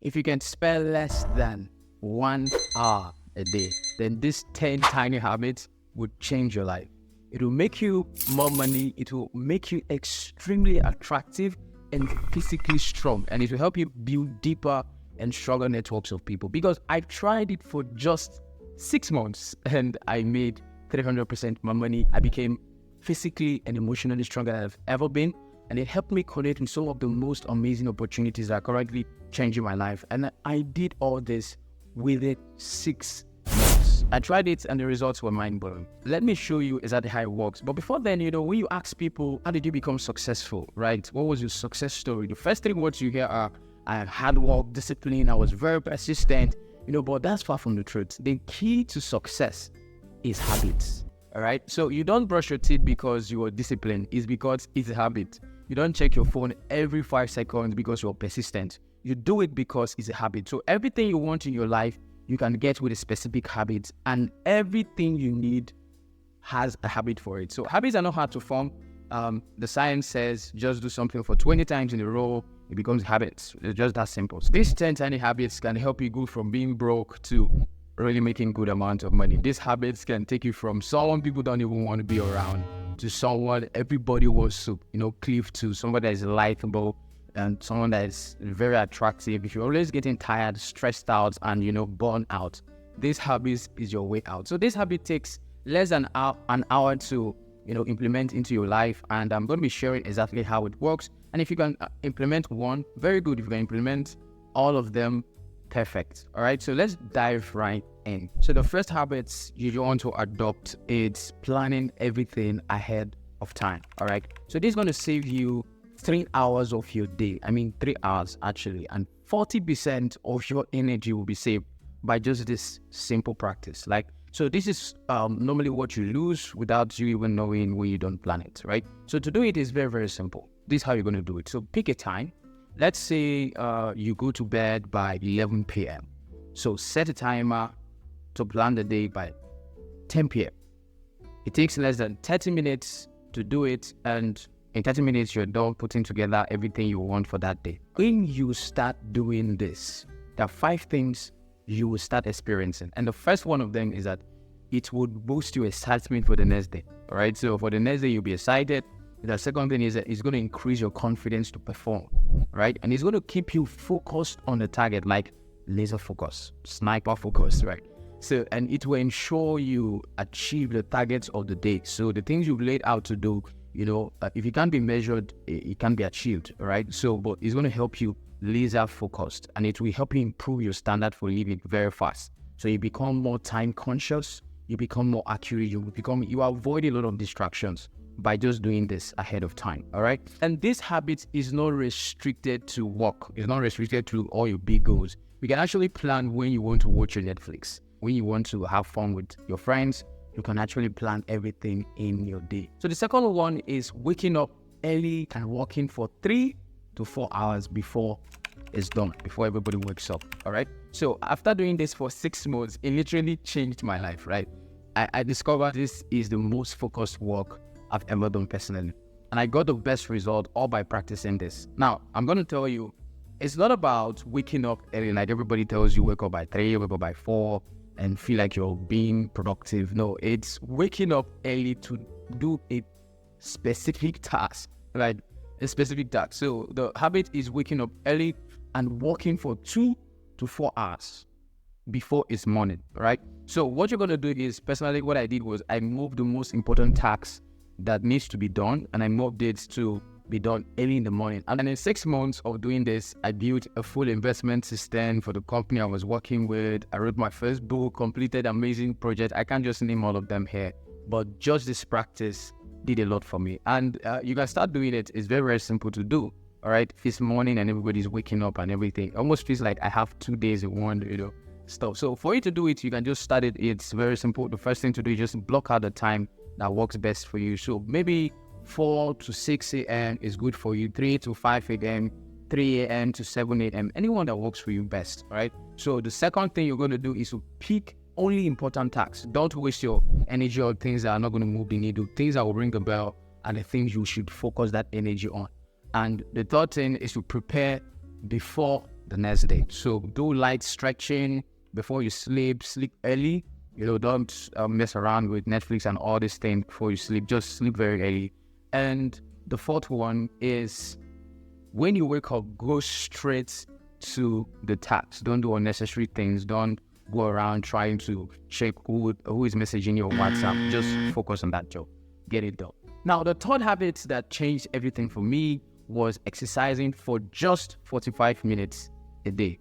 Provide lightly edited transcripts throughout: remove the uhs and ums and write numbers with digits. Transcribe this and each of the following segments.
If you can spend less than 1 hour a day, then these 10 tiny habits would change your life. It will make you more money. It will make you extremely attractive and physically strong. And it will help you build deeper and stronger networks of people. Because I tried it for just 6 months and I made 300% more money. I became physically and emotionally stronger than I've ever been. And it helped me connect with some of the most amazing opportunities that are currently changing my life. And I did all this within 6 months. I tried it and the results were mind-blowing. Let me show you exactly how it works. But before then, when you ask people, how did you become successful, right? What was your success story? The first 3 words you hear are, I had hard work, discipline, I was very persistent, but that's far from the truth. The key to success is habits, all right? So you don't brush your teeth because you are disciplined. It's because it's a habit. You don't check your phone every 5 seconds because you're persistent. You do it because it's a habit. So everything you want in your life, you can get with a specific habit, and everything you need has a habit for it. So habits are not hard to form. The science says just do something for 20 times in a row, it becomes habits. It's just that simple. So these 10 tiny habits can help you go from being broke to really making good amount of money. These habits can take you from someone people don't even want to be around to someone everybody wants to, cleave to, somebody that is likable and someone that is very attractive. If you're always getting tired, stressed out, and burn out, this habit is your way out. So this habit takes less than an hour to implement into your life, and I'm going to be sharing exactly how it works. And if you can implement one, very good. If you can implement all of them, perfect. All right, so let's dive right in. So the first habits you want to adopt is planning everything ahead of time. All right, so this is going to save you 3 hours of your day. 3 hours actually, and 40% of your energy will be saved by just this simple practice. So this is normally what you lose without you even knowing when you don't plan it, right? So to do it is very, very simple. This is how you're going to do it. So pick a time. Let's say you go to bed by 11 p.m. So set a timer to plan the day by 10 p.m. It takes less than 30 minutes to do it, and in 30 minutes, you're done putting together everything you want for that day. When you start doing this, there are 5 things you will start experiencing. And the first one of them is that it would boost your excitement for the next day. All right. So for the next day, you'll be excited. The second thing is that it's going to increase your confidence to perform. Right. And it's going to keep you focused on the target, like laser focus, sniper focus. Right. So, and it will ensure you achieve the targets of the day. So the things you've laid out to do, if it can't be measured, it can be achieved. All right. So, but it's going to help you laser focused, and it will help you improve your standard for living very fast. So you become more time conscious, you become more accurate, you avoid a lot of distractions by just doing this ahead of time. All right. And this habit is not restricted to work. It's not restricted to all your big goals. You can actually plan when you want to watch your Netflix, when you want to have fun with your friends. You can actually plan everything in your day. So the second one is waking up early and working for 3 to 4 hours before it's done, before everybody wakes up. All right. So after doing this for 6 months, it literally changed my life, right? I discovered this is the most focused work I've ever done personally. And I got the best result all by practicing this. Now, I'm going to tell you, it's not about waking up early. Like everybody tells you, wake up by 3, wake up by 4, and feel like you're being productive. No, it's waking up early to do a specific task, right? A specific task. So the habit is waking up early and working for 2 to 4 hours before it's morning, right? So what you're going to do is, personally, what I did was I moved the most important tasks that needs to be done, and I moved it to be done early in the morning. And in 6 months of doing this, I built a full investment system for the company I was working with. I wrote my first book, completed amazing project. I can't just name all of them here, but just this practice did a lot for me. And you can start doing it. It's very, very simple to do. All right. This morning and everybody's waking up and everything. It almost feels like I have 2 days in one, stuff. So for you to do it, you can just start it. It's very simple. The first thing to do is just block out the time that works best for you. So maybe 4 to 6 a.m. is good for you. 3 to 5 a.m., 3 a.m. to 7 a.m. Anyone that works for you best. All right. So the second thing you're going to do is to pick only important tasks. Don't waste your energy on things that are not going to move the needle. Things that will ring a bell are the things you should focus that energy on. And the third thing is to prepare before the next day. So do light stretching before you sleep. Sleep early. Don't mess around with Netflix and all these things before you sleep. Just sleep very early. And the fourth one is, when you wake up, go straight to the task. Don't do unnecessary things. Don't go around trying to check who is messaging you on WhatsApp. Just focus on that job. Get it done. Now, the third habit that changed everything for me was exercising for just 45 minutes a day.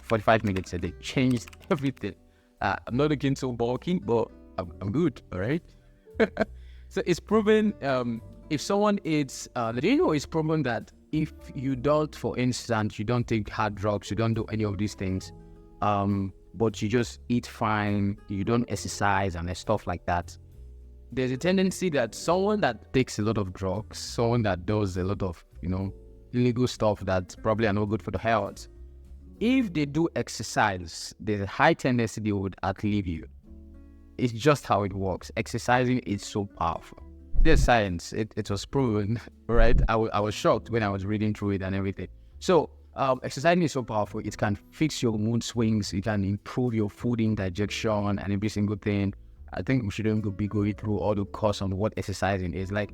45 minutes a day changed everything. I'm not looking so bulky, but I'm good, all right? So it's proven, if someone is, it's proven that if you don't, for instance, you don't take hard drugs, you don't do any of these things, but you just eat fine, you don't exercise and stuff like that, there's a tendency that someone that takes a lot of drugs, someone that does a lot of, illegal stuff that probably are not good for the health, if they do exercise, there's a high tendency they would outlive you. It's just how it works. Exercising is so powerful. There's science. It was proven, right? I was shocked when I was reading through it and everything. So exercising is so powerful. It can fix your mood swings. It can improve your food indigestion and every single thing. I think we shouldn't be going through all the course on what exercising is. Like,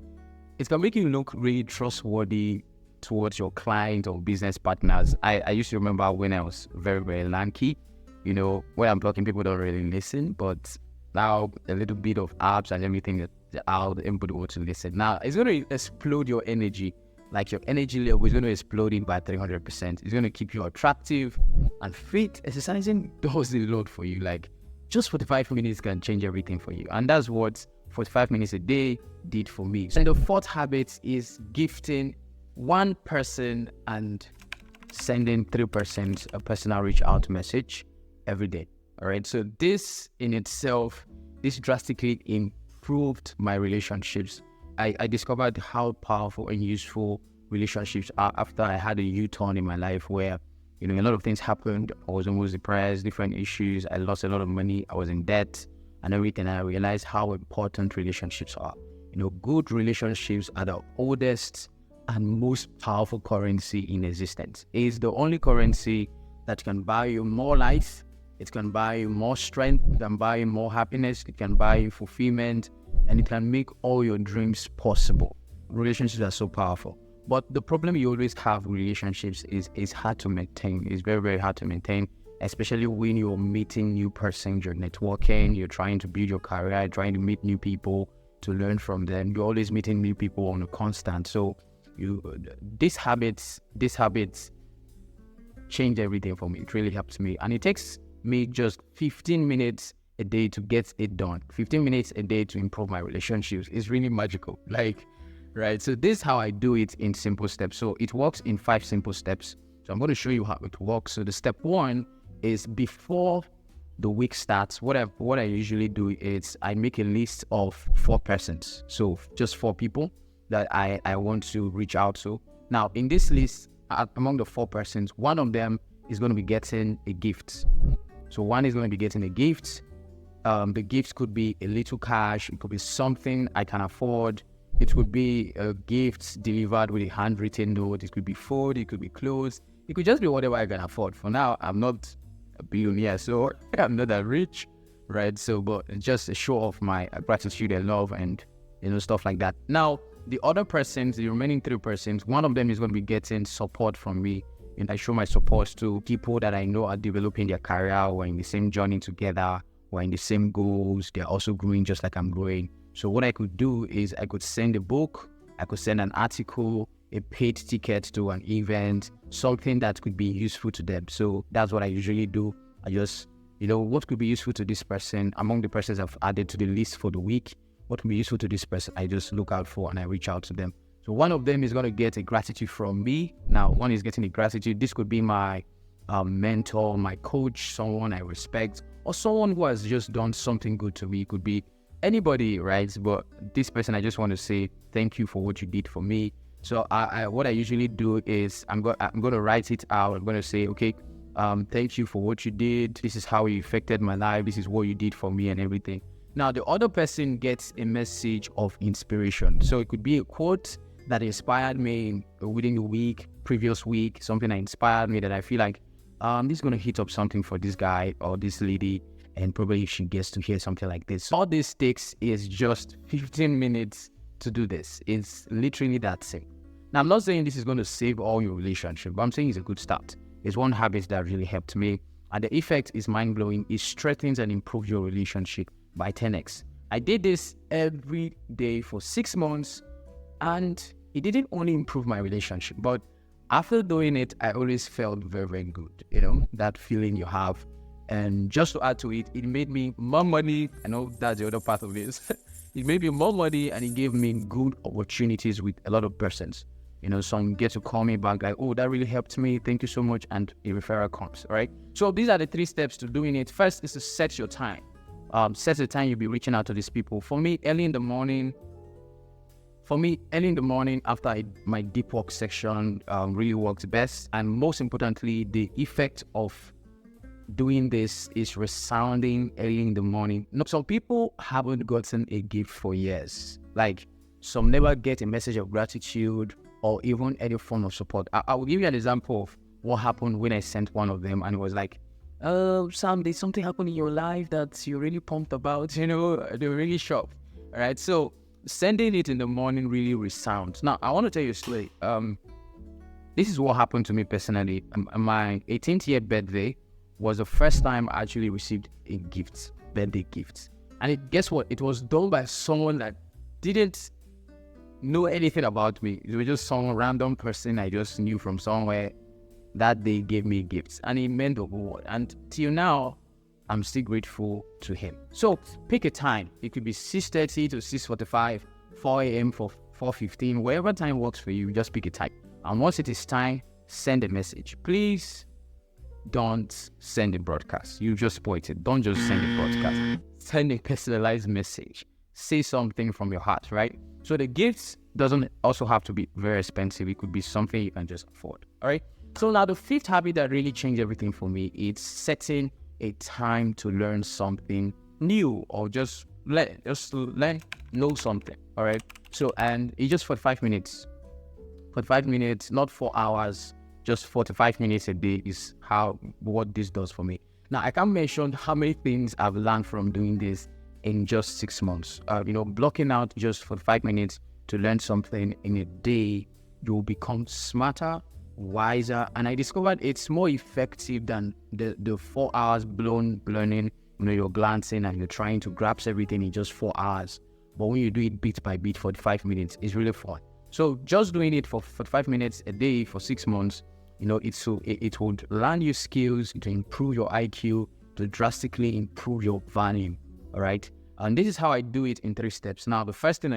it can make you look really trustworthy towards your client or business partners. I used to remember when I was very, very lanky, when I'm talking, people don't really listen, but now a little bit of apps and everything that out, everybody wants to listen. Now, it's going to explode your energy. Like, your energy level is going to explode it by 300%. It's going to keep you attractive and fit. Exercising does a lot for you. Like, just 45 minutes can change everything for you. And that's what 45 minutes a day did for me. So the fourth habit is gifting one person and sending 3% a personal reach out message every day. All right. So this in itself, this drastically improved my relationships. I discovered how powerful and useful relationships are after I had a U-turn in my life where, a lot of things happened. I was almost depressed, different issues. I lost a lot of money. I was in debt and everything. I realized how important relationships are. Good relationships are the oldest and most powerful currency in existence. It's the only currency that can buy you more life. It can buy you more strength. It can buy you more happiness. It can buy you fulfillment. And it can make all your dreams possible. Relationships are so powerful. But the problem you always have with relationships is hard to maintain. It's very, very hard to maintain, especially when you're meeting new persons, you're networking, you're trying to build your career, trying to meet new people, to learn from them. You're always meeting new people on a constant. So these habits changed everything for me. It really helps me. And it takes me just 15 minutes a day to get it done. 15 minutes a day to improve my relationships. It's really magical. Right? So this is how I do it in simple steps. So it works in 5 simple steps. So I'm going to show you how it works. So the step 1 is, before the week starts, what I usually do is I make a list of 4 persons. So just 4 people that I want to reach out to. Now, in this list, among the 4 persons, one of them is going to be getting a gift. So one is going to be getting a gift. The gift could be a little cash. It could be something I can afford. It could be a gift delivered with a handwritten note. It could be food. It could be clothes. It could just be whatever I can afford. For now, I'm not a billionaire, so I'm not that rich, right? So, but just a show of my gratitude and love and, stuff like that. Now, the other persons, the remaining 3 persons, one of them is going to be getting support from me. And I show my support to people that I know are developing their career. We're in the same journey together. We're in the same goals. They're also growing just like I'm growing. So what I could do is I could send a book, I could send an article, a paid ticket to an event, something that could be useful to them. So that's what I usually do. I just, what could be useful to this person among the persons I've added to the list for the week? What could be useful to this person? I just look out for and I reach out to them. So one of them is going to get a gratitude from me. Now, one is getting a gratitude. This could be my mentor, my coach, someone I respect, or someone who has just done something good to me. It could be anybody, right? But this person, I just want to say thank you for what you did for me. So what I usually do is I'm going to write it out. I'm going to say, okay, thank you for what you did. This is how you affected my life. This is what you did for me and everything. Now, the other person gets a message of inspiration. So it could be a quote that inspired me within the previous week, something that inspired me that I feel like this is going to hit up something for this guy or this lady, and probably she gets to hear something like this. All this takes is just 15 minutes to do this. It's literally that simple. Now, I'm not saying this is going to save all your relationship, but I'm saying it's a good start. It's one habit that really helped me, and the effect is mind-blowing. It strengthens and improves your relationship by 10x. I did this every day for 6 months, and it didn't only improve my relationship, but after doing it, I always felt very, very good. That feeling you have. And just to add to it, it made me more money. I know that's the other part of this. It made me more money, and it gave me good opportunities with a lot of persons. Some get to call me back like, oh, that really helped me. Thank you so much. And a referral comes, all right? So these are the 3 steps to doing it. First is to set your time. Set the time you'll be reaching out to these people. For me, early in the morning after my deep work section really works best. And most importantly, the effect of doing this is resounding early in the morning. Some people haven't gotten a gift for years. Like, some never get a message of gratitude or even any form of support. I will give you an example of what happened when I sent one of them, and it was like, Sam, did something happen in your life that you're really pumped about? They were really shocked. All right, so sending it in the morning really resounds. Now, I want to tell you a story. This is what happened to me personally. My 18th year birthday was the first time I actually received a birthday gift. And guess what? It was done by someone that didn't know anything about me. It was just some random person I just knew from somewhere that they gave me gifts. And it meant the whole world. And till now, I'm still grateful to him. So pick a time. It could be 6:30 to 6:45, 4 a.m. for 4:15, wherever time works for you, just pick a time. And once it is time, send a message. Please don't send a broadcast. You just spoiled it. Don't just send a broadcast. Send a personalized message. Say something from your heart, right? So the gifts doesn't also have to be very expensive. It could be something you can just afford, all right? So now the 5th habit that really changed everything for me is setting a time to learn something new or just learn, know something, all right? So, and it's just 45 minutes. 45 minutes, not 4 hours, just 45 minutes a day is what this does for me. Now, I can't mention how many things I've learned from doing this in just 6 months. Blocking out just 45 minutes to learn something in a day, you'll become smarter, wiser, and I discovered it's more effective than the 4 hours blown learning. You're glancing and you're trying to grasp everything in just 4 hours. But when you do it bit by bit, 45 minutes, it's really fun. So just doing it for 45 minutes a day for 6 months, it would learn you skills, to improve your IQ, to drastically improve your value, all right? And this is how I do it in 3 steps. Now, the first thing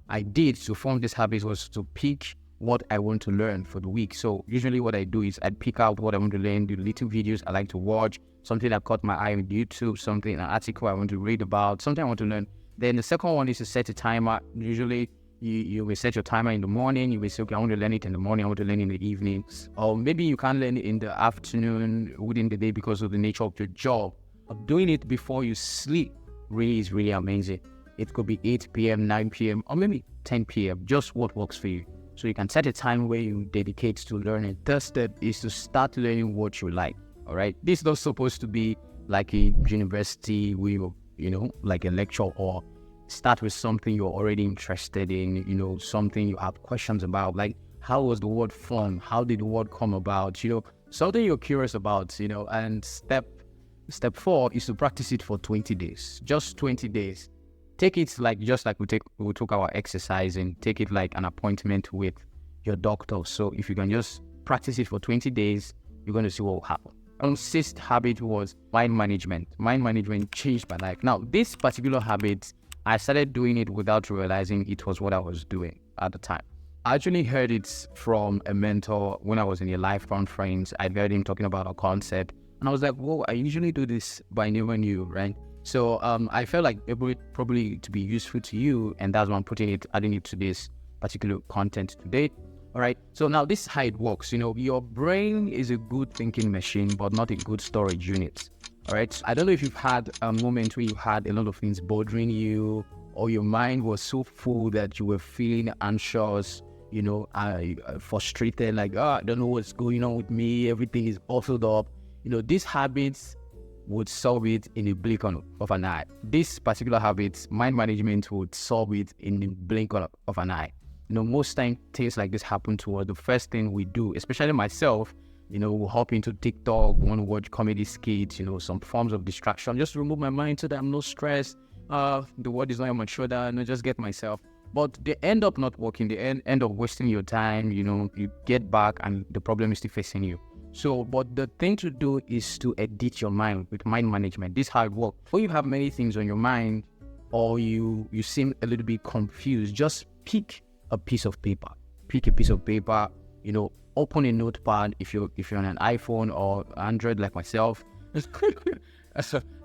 I did to form this habit was to pick what I want to learn for the week. So usually what I do is I pick out what I want to learn, the little videos I like to watch, something that caught my eye on YouTube, an article I want to read about, something I want to learn. Then the second one is to set a timer. Usually you will set your timer in the morning. You will say, okay, I want to learn it in the morning, I want to learn it in the evening. Or maybe you can't learn it in the afternoon within the day because of the nature of your job. But doing it before you sleep is really amazing. It could be 8 p.m., 9 p.m., or maybe 10 p.m., just what works for you. So you can set a time where you dedicate to learning. Third step is to start learning what you like, all right? This is not supposed to be like a university where like a lecture, or start with something you're already interested in, something you have questions about, like how was the word formed? How did the word come about? Something you're curious about, and step 4 is to practice it for 20 days, just 20 days. Take it just like we took our exercise, and take it like an appointment with your doctor. So if you can just practice it for 20 days, you're going to see what will happen. And 6th habit was mind management. Mind management changed my life. Now, this particular habit, I started doing it without realizing it was what I was doing at the time. I actually heard it from a mentor when I was in a life conference. I heard him talking about a concept, and I was like, whoa, I usually do this, but I never knew, right? So I felt like it would probably to be useful to you, and that's why I'm adding it to this particular content today. All right. So now this is how it works. Your brain is a good thinking machine, but not a good storage unit. All right. I don't know if you've had a moment where you had a lot of things bothering you, or your mind was so full that you were feeling anxious, frustrated, like, I don't know what's going on with me. Everything is bottled up. These habits would solve it in a blink of an eye. This particular habit, mind management, would solve it in the blink of an eye. Most time things like this happen to us. The first thing we do, especially myself, we'll hop into TikTok, want to watch comedy skits, some forms of distraction, just to remove my mind so that I'm not stressed. The world is not on my shoulder, and I just get myself. But they end up not working. They end up wasting your time. You get back and the problem is still facing you. So, but the thing to do is to edit your mind with mind management. This is how it works. When you have many things on your mind, or you seem a little bit confused, just pick a piece of paper. Open a notepad if you're on an iPhone or Android like myself.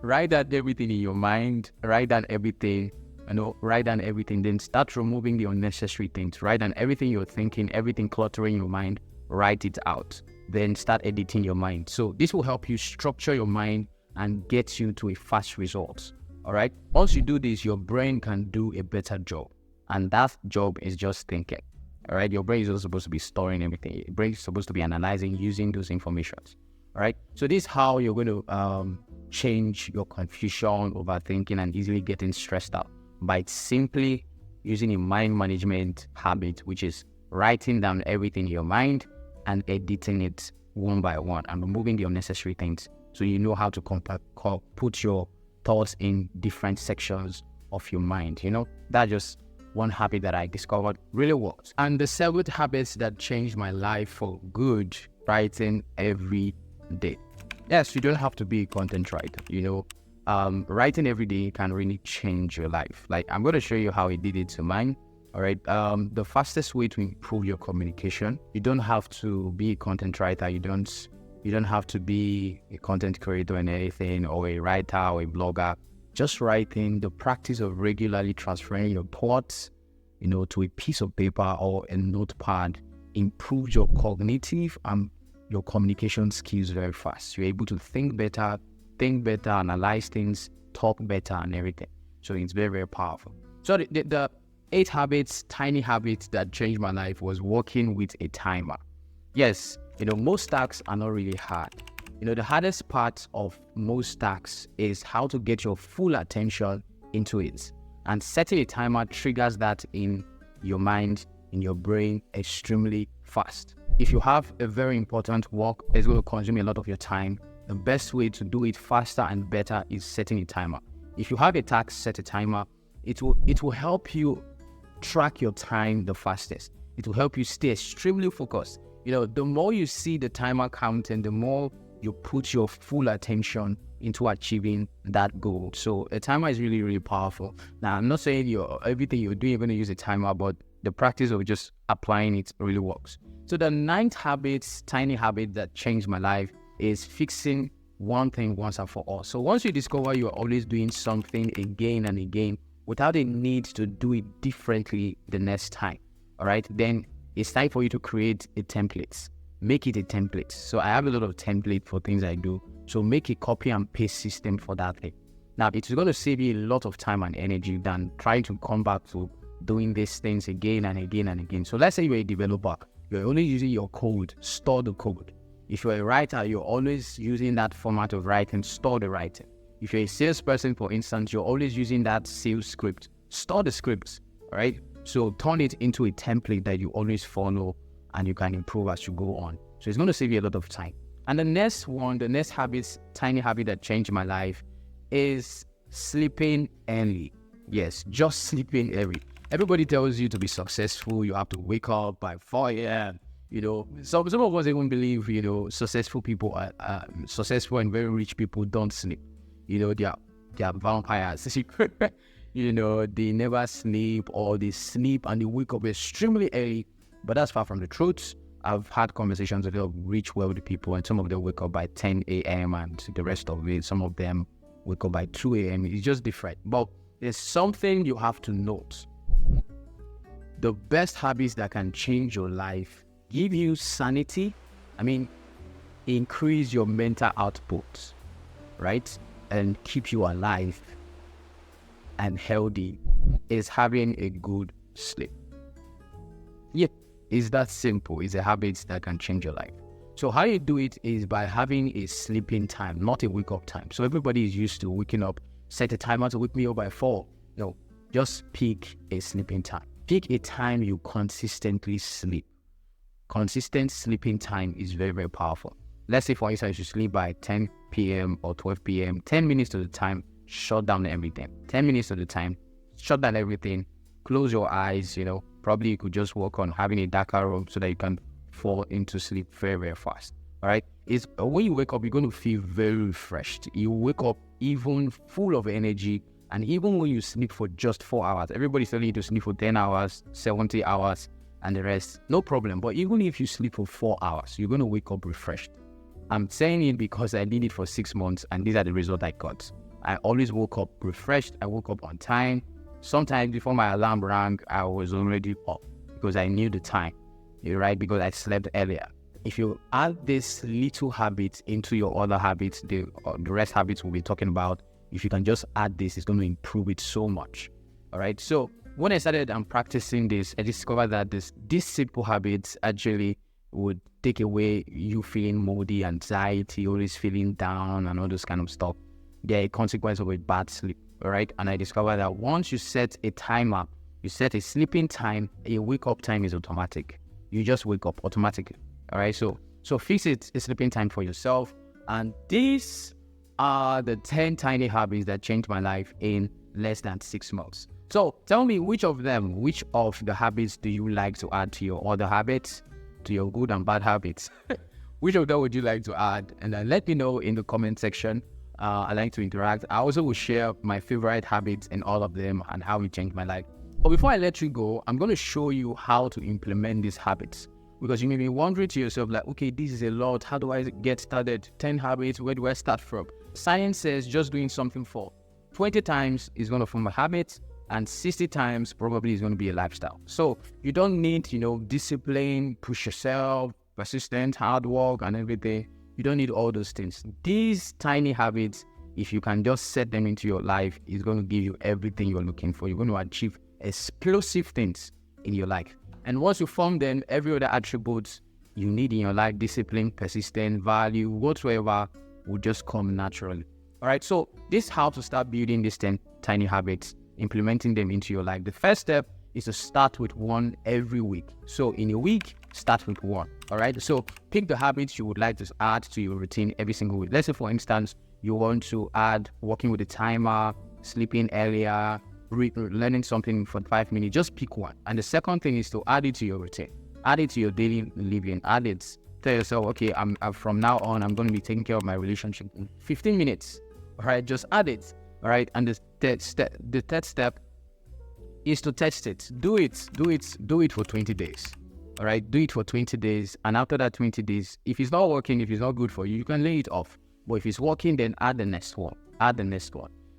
Write down everything in your mind. Write down everything. Then start removing the unnecessary things. Write down everything you're thinking, everything cluttering your mind. Write it out. Then start editing your mind. So this will help you structure your mind and get you to a fast result. All right. Once you do this, your brain can do a better job. And that job is just thinking. All right. Your brain is also supposed to be storing everything. Your brain is supposed to be analyzing, using those informations. All right. So this is how you're going to change your confusion, overthinking, and easily getting stressed out by simply using a mind management habit, which is writing down everything in your mind and editing it one by one and removing the unnecessary things, so you know how to put your thoughts in different sections of your mind. That's just one habit that I discovered really works. And the 7th habits that changed my life for good: writing every day. Yes, you don't have to be a content writer. Writing every day can really change your life. Like, I'm going to show you how I did it to mine. All right. The fastest way to improve your communication, you don't have to be a content writer. You don't have to be a content creator and anything, or a writer or a blogger. Just writing, the practice of regularly transferring your thoughts, to a piece of paper or a notepad, improves your cognitive and your communication skills very fast. You're able to think better, analyze things, talk better, and everything. So it's very, very powerful. So the 8 habits, tiny habits that changed my life, was working with a timer. Yes, most tasks are not really hard. The hardest part of most tasks is how to get your full attention into it. And setting a timer triggers that in your mind, in your brain, extremely fast. If you have a very important work that's going to consume a lot of your time, the best way to do it faster and better is setting a timer. If you have a task, set a timer. It will help you track your time the fastest. It will help you stay extremely focused. The more you see the timer counting, the more you put your full attention into achieving that goal. So a timer is really, really powerful. Now, I'm not saying everything you're doing, you're going to use a timer, but the practice of just applying it really works. So the 9th tiny habit that changed my life, is fixing one thing once and for all. So once you discover you're always doing something again and again without a need to do it differently the next time, all right, then it's time for you to create a template. Make it a template. So I have a lot of template for things I do. So make a copy and paste system for that thing. Now, it's going to save you a lot of time and energy than trying to come back to doing these things again and again and again. So let's say you're a developer. You're only using your code. Store the code. If you're a writer, you're always using that format of writing. Store the writing. If you're a salesperson, for instance, you're always using that sales script. Store the scripts, all right? So turn it into a template that you always follow and you can improve as you go on. So it's going to save you a lot of time. And the next habit, tiny habit that changed my life, is sleeping early. Yes, just sleeping early. Everybody tells you to be successful, you have to wake up by 4 a.m. Some of us even believe, successful people are successful and very rich people don't sleep. They are vampires. They never sleep, or they sleep and they wake up extremely early. But that's far from the truth. I've had conversations with rich, wealthy people, and some of them wake up by 10 a.m. and the rest of it, some of them wake up by 2 a.m. It's just different. But there's something you have to note. The best habits that can change your life, give you sanity, increase your mental output, right? And keep you alive and healthy, is having a good sleep. Yeah, It's that simple. It's a habit that can change your life. So how you do it is by having a sleeping time, not a wake up time. So everybody is used to waking up, set a timer to wake me up by 4. No, just pick a sleeping time. Pick a time you consistently sleep. Consistent sleeping time is very, very powerful. Let's say, for instance, you sleep by 10 p.m. or 12 p.m., 10 minutes to the time, shut down everything. 10 minutes to the time, shut down everything, close your eyes, probably you could just work on having a darker room so that you can fall into sleep very, very fast. All right. It's when you wake up, you're going to feel very refreshed. You wake up even full of energy. And even when you sleep for just 4 hours, everybody's telling you to sleep for 10 hours, 70 hours, and the rest, no problem. But even if you sleep for 4 hours, you're going to wake up refreshed. I'm saying it because I did it for 6 months, and these are the results I got. I always woke up refreshed. I woke up on time. Sometimes before my alarm rang, I was already up because I knew the time, right? Because I slept earlier. If you add this little habit into your other habits, the rest habits we'll be talking about, if you can just add this, it's going to improve it so much. All right. So when I started practicing this, I discovered that these simple habits actually would take away you feeling moody, anxiety, always feeling down, and all those kind of stuff. They're a consequence of a bad sleep. All right. And I discovered that once you set a timer, you set a sleeping time, a wake up time is automatic. You just wake up automatically. All right. So fix it, a sleeping time for yourself. And these are the 10 tiny habits that changed my life in less than 6 months. So tell me, which of the habits do you like to add to your other habits, to your good and bad habits? Which of them would you like to add? And then let me know in the comment section. I like to interact. I also will share my favorite habits in all of them and how it changed my life. But before I let you go, I'm going to show you how to implement these habits. Because you may be wondering to yourself, like, okay, this is a lot. How do I get started? 10 habits, where do I start from? Science says just doing something for 20 times is going to form a habit, and 60 times probably is going to be a lifestyle. So you don't need, discipline, push yourself, persistent, hard work, and everything. You don't need all those things. These tiny habits, if you can just set them into your life, is going to give you everything you're looking for. You're going to achieve explosive things in your life. And once you form them, every other attributes you need in your life, discipline, persistence, value, whatsoever, will just come naturally. All right. So this is how to start building these 10 tiny habits, implementing them into your life. The first step is to start with one every week. So in a week, start with one. All right. So pick the habits you would like to add to your routine every single week. Let's say, for instance, you want to add working with a timer, sleeping earlier, learning something for 5 minutes. Just pick one. And the second thing is to add it to your routine. Add it to your daily living. Add it. Tell yourself, okay, I'm from now on, I'm going to be taking care of my relationship in 15 minutes. All right, just add it. All right, and the third step is to test it. Do it for 20 days. All right, do it for 20 days. And after that 20 days, if it's not working, if it's not good for you, you can lay it off. But if it's working, then add the next one.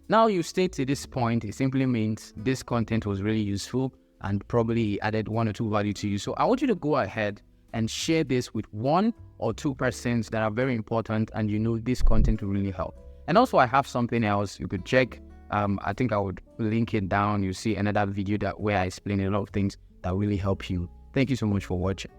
Now you stay to this point, it simply means this content was really useful and probably added 1 or 2 value to you. So I want you to go ahead and share this with 1 or 2 persons that are very important, and this content will really help. And also I have something else you could check. I think I would link it down. You see another video where I explain a lot of things that really help you. Thank you so much for watching.